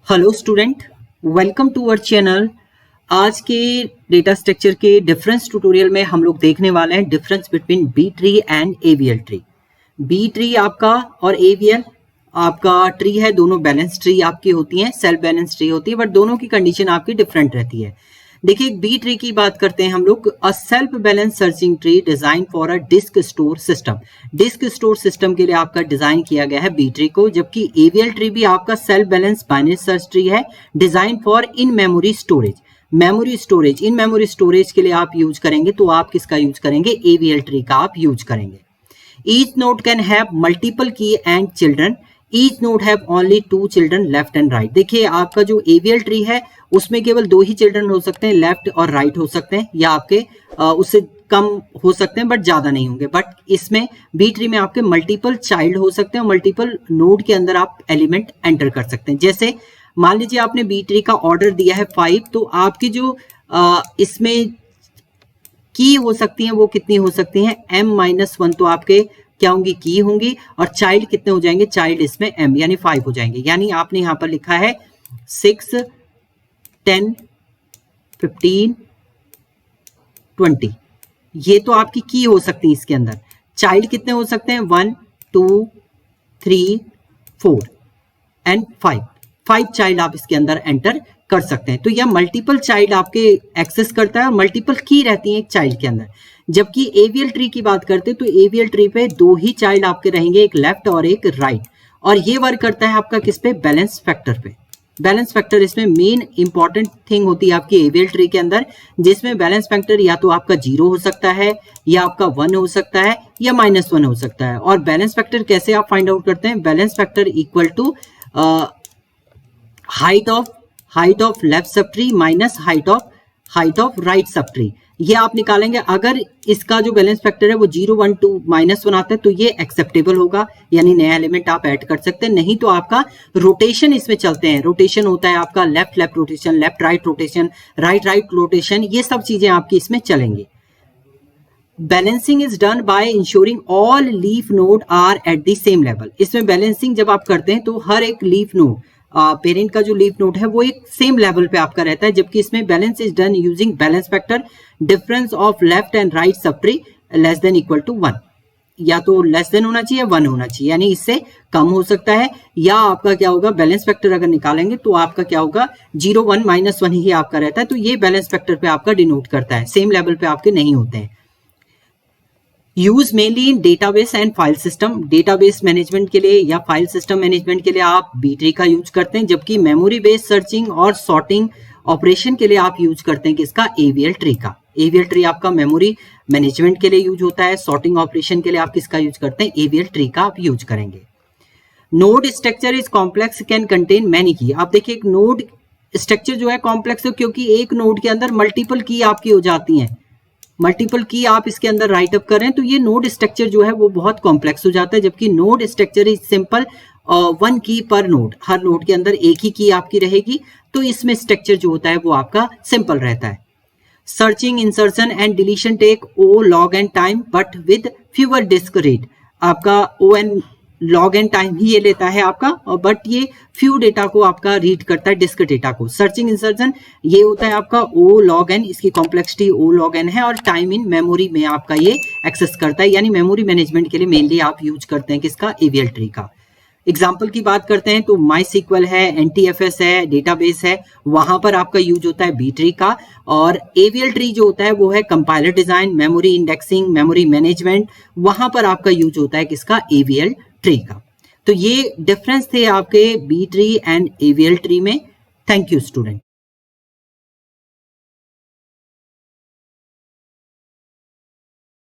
Hello student, welcome to our channel. आज के data structure के डिफरेंस ट्यूटोरियल में हम लोग देखने वाले हैं difference between B tree and AVL tree. B tree आपका और एवीएल आपका ट्री है, दोनों बैलेंस ट्री आपकी होती हैं, सेल्फ बैलेंस ट्री होती है, बट दोनों की कंडीशन आपकी डिफरेंट रहती है। देखिए, बी ट्री की बात करते हैं हम लोग। A self balance searching tree design for a disk store system. Disk store system के लिए आपका डिजाइन किया गया है बी ट्री को, जबकि एवीएल ट्री भी आपका self balance binary search tree है design for in memory storage. Memory storage, in memory storage के लिए आप यूज करेंगे तो आप किसका यूज करेंगे? एवीएल ट्री का आप यूज करेंगे। Each node can have multiple key and children. Each node have only 2 children left and right. देखिए, आपका जो एवीएल ट्री है उसमें केवल 2 ही चिल्ड्रन हो सकते हैं, लेफ्ट और राइट हो सकते हैं, या आपके उससे कम हो सकते हैं बट ज्यादा नहीं होंगे। बट इसमें बी ट्री में आपके मल्टीपल चाइल्ड हो सकते हैं और मल्टीपल नोड के अंदर आप एलिमेंट एंटर कर सकते हैं। जैसे मान लीजिए आपने बी ट्री का ऑर्डर दिया है 5, तो आपकी जो इसमें की हो सकती है वो कितनी हो सकती हैं? m-1 तो आपके क्या होंगी? की होंगी। और चाइल्ड कितने हो जाएंगे? चाइल्ड इसमें m यानी 5 हो जाएंगे। यानी आपने यहां पर लिखा है 6, 10, 15, 20। ये तो आपकी की हो सकती है इसके अंदर। चाइल्ड कितने हो सकते हैं? 1, 2, 3, 4 एंड 5। 5 चाइल्ड आप इसके अंदर एंटर कर सकते हैं। तो यह मल्टीपल चाइल्ड आपके एक्सेस करता है और मल्टीपल की रहती है एक चाइल्ड के अंदर। जबकि एवीएल ट्री की बात करते हैं तो एवीएल ट्री पे 2 ही चाइल्ड आपके रहेंगे, एक लेफ्ट और एक राइट। और ये वर्क करता है आपका किस पे? बैलेंस फैक्टर पे। बैलेंस फैक्टर इसमें मेन इंपॉर्टेंट थिंग होती है आपकी एवीएल ट्री के अंदर, जिसमें बैलेंस फैक्टर या तो आपका 0 हो सकता है, या आपका 1 हो सकता है, या -1 हो सकता है। और बैलेंस फैक्टर कैसे आप फाइंड आउट करते हैं? Balance factor equal to height of left sub tree minus height of right sub tree. ये आप निकालेंगे। अगर इसका जो बैलेंस फैक्टर है वो 0, 1, 2, -1 आता है तो ये एक्सेप्टेबल होगा, यानी नया एलिमेंट आप ऐड कर सकते हैं। नहीं तो आपका रोटेशन इसमें चलते हैं। रोटेशन होता है आपका left left rotation, left right rotation, right right rotation, ये सब चीजें आपकी इसमें चलेंगी। Balancing is done by ensuring all leaf node are at the same level. इसमें बैलेंसिंग जब आप करते हैं तो हर एक लीफ नोड, पेरेंट का जो लीफ नोड है वो एक सेम लेवल पे आपका रहता है। जबकि इसमें balance is done using balance factor difference of left and right sub tree less than equal to 1। या तो लेस देन होना चाहिए, 1 होना चाहिए, यानी इससे कम हो सकता है। या आपका क्या होगा? बैलेंस फैक्टर अगर निकालेंगे तो आपका क्या होगा? 0, 1, -1 ही आपका रहता है। तो ये बैलेंस फैक्टर पे आपका डिनोट करता है, सेम लेवल पे आपके नहीं होते हैं। Use mainly in database and file system. Database management के लिए या फाइल सिस्टम मैनेजमेंट के लिए आप बी ट्री का यूज करते हैं, जबकि मेमोरी बेस्ड सर्चिंग और सॉर्टिंग ऑपरेशन के लिए आप यूज करते हैं किसका? एवीएल ट्री का। एवीएल ट्री आपका मेमोरी मैनेजमेंट के लिए यूज होता है। सॉर्टिंग ऑपरेशन के लिए आप किसका यूज करते हैं? एवीएल ट्री का आप यूज करेंगे। Node structure is complex, can contain many की। आप देखिए, एक नोड स्ट्रक्चर जो है कॉम्प्लेक्स है, क्योंकि एक नोड के अंदर मल्टीपल की आपकी हो जाती हैं। मल्टीपल की आप इसके अंदर राइट अप करें तो ये नोड स्ट्रक्चर जो है वो बहुत कॉम्प्लेक्स हो जाता है। जबकि नोड स्ट्रक्चर इज सिंपल, 1 की पर नोड, हर नोड के अंदर एक ही की आपकी रहेगी, तो इसमें स्ट्रक्चर जो होता है वो आपका सिंपल रहता है। Searching, insertion and deletion take O log n time but with fewer disk read. आपका O n log n time ही ये लेता है आपका, बट ये फ्यू डेटा को आपका रीड करता है, डिस्क डेटा को। सर्चिंग इंसर्शन ये होता है आपका ओ लॉग एन, इसकी कॉम्प्लेक्सिटी ओ लॉग एन है, और टाइम इन मेमोरी में आपका ये एक्सेस करता है। यानी मेमोरी मैनेजमेंट के लिए मेनली आप यूज करते हैं किसका? एवीएल ट्री का। एग्जाम्पल की बात करते हैं तो MySQL है, NTFS है, डेटाबेस है, वहां पर आपका यूज होता है बी ट्री का। और एवीएल ट्री जो होता है वो है compiler design, memory indexing, memory management, वहां पर आपका यूज होता है किसका? एवीएल ट्री का। तो ये डिफरेंस थे आपके B tree and AVL tree में। Thank you student.